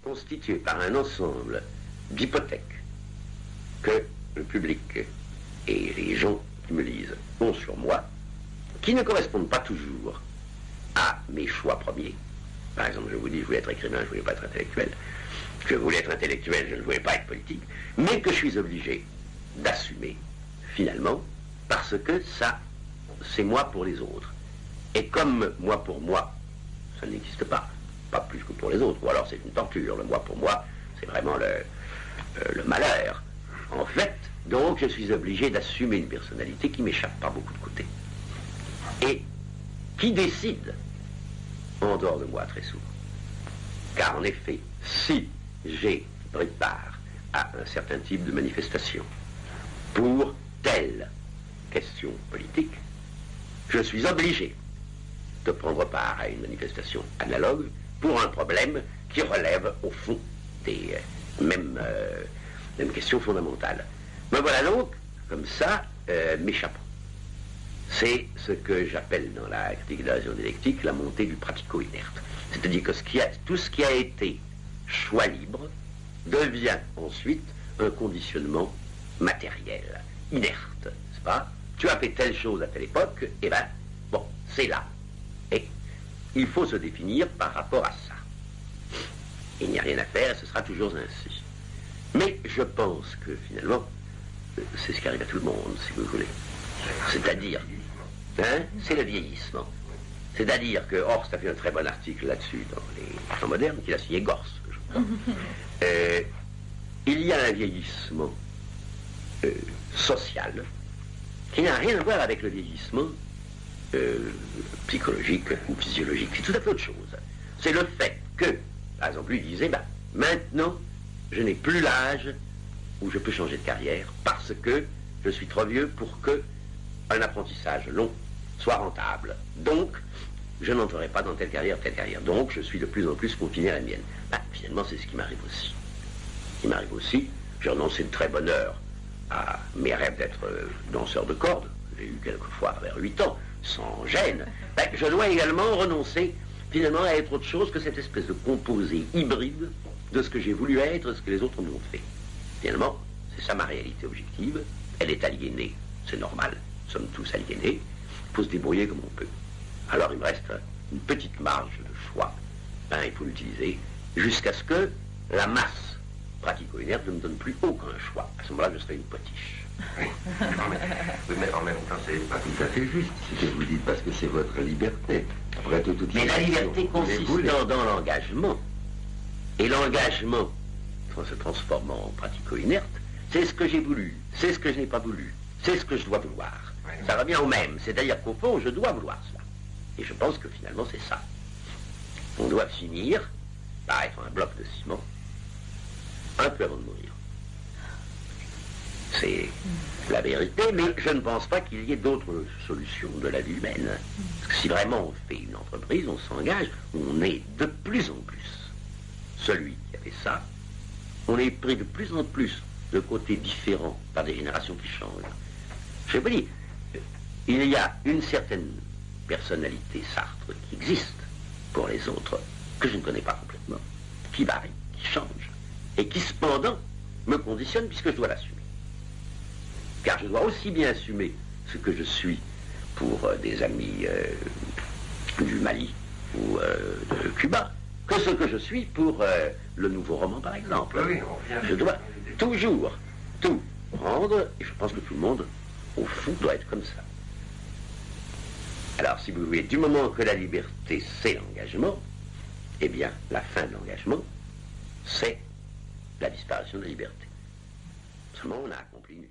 constitué par un ensemble d'hypothèques que le public et les gens qui me lisent ont sur moi, qui ne correspondent pas toujours à mes choix premiers. Par exemple, je vous dis, je voulais être écrivain, je ne voulais pas être intellectuel. Je voulais être intellectuel, je ne voulais pas être politique. Mais que je suis obligé d'assumer, finalement, parce que ça, c'est moi pour les autres. Et comme moi pour moi, ça n'existe pas plus que pour les autres, ou alors c'est une torture. Le moi pour moi, c'est vraiment le malheur. En fait, donc, je suis obligé d'assumer une personnalité qui m'échappe par beaucoup de côtés. Et qui décide en dehors de moi très souvent. Car en effet, si j'ai pris part à un certain type de manifestation pour telle question politique, je suis obligé de prendre part à une manifestation analogue pour un problème qui relève au fond des mêmes questions fondamentales. Me voilà donc, comme ça, m'échappant. C'est ce que j'appelle dans la critique de la raison dialectique la montée du pratico-inerte. C'est-à-dire que tout ce qui a été choix libre devient ensuite un conditionnement matériel, inerte, n'est-ce pas? Tu as fait telle chose à telle époque, et ben, bon, c'est là. Et il faut se définir par rapport à ça. Il n'y a rien à faire, ce sera toujours ainsi. Mais je pense que finalement, c'est ce qui arrive à tout le monde, si vous voulez. C'est-à-dire, c'est le vieillissement. C'est-à-dire que Horst a fait un très bon article là-dessus dans les temps modernes, qu'il a signé Gors, je crois. Il y a un vieillissement social qui n'a rien à voir avec le vieillissement psychologique ou physiologique. C'est tout à fait autre chose. C'est le fait que, par exemple, lui disait, maintenant, je n'ai plus l'âge où je peux changer de carrière parce que je suis trop vieux pour que un apprentissage long soit rentable. Donc, je n'entrerai pas dans telle carrière. Donc, je suis de plus en plus confiné à la mienne. Finalement, c'est ce qui m'arrive aussi. J'ai renoncé de très bonne heure à mes rêves d'être danseur de cordes. J'ai eu quelquefois vers 8 ans, sans gêne. Je dois également renoncer, finalement, à être autre chose que cette espèce de composé hybride de ce que j'ai voulu être, de ce que les autres m'ont fait. Finalement, c'est ça ma réalité objective. Elle est aliénée, c'est normal. Nous sommes tous aliénés. Il faut se débrouiller comme on peut. Alors il me reste une petite marge de choix. Il faut l'utiliser jusqu'à ce que la masse pratico-inerte ne me donne plus aucun choix. À ce moment-là, je serai une potiche. Oui, mais en même temps, c'est pas tout à fait juste ce que vous dites, parce que c'est votre liberté. Après toute mais la liberté consistant dans l'engagement, et l'engagement, en se transformant en pratico-inerte, c'est ce que j'ai voulu, c'est ce que je n'ai pas voulu, c'est ce que je dois vouloir. Oui. Ça revient au même, c'est-à-dire qu'au fond, je dois vouloir cela. Et je pense que finalement, c'est ça. On doit finir par être un bloc de ciment, un peu avant de mourir. C'est la vérité, mais je ne pense pas qu'il y ait d'autres solutions de la vie humaine. Parce que si vraiment on fait une entreprise, on s'engage, on est de plus en plus celui qui a fait ça, on est pris de plus en plus de côtés différents par des générations qui changent. Je vous dis, il y a une certaine personnalité Sartre qui existe pour les autres, que je ne connais pas complètement, qui varie, qui change, et qui cependant me conditionne puisque je dois l'assumer. Car je dois aussi bien assumer ce que je suis pour des amis du Mali ou de Cuba, que ce que je suis pour le nouveau roman, par exemple. Oui, je dois toujours tout prendre, et je pense que tout le monde, au fond, doit être comme ça. Alors, si vous voulez, du moment que la liberté, c'est l'engagement, eh bien, la fin de l'engagement, c'est la disparition de la liberté. Seulement, on a accompli une vie.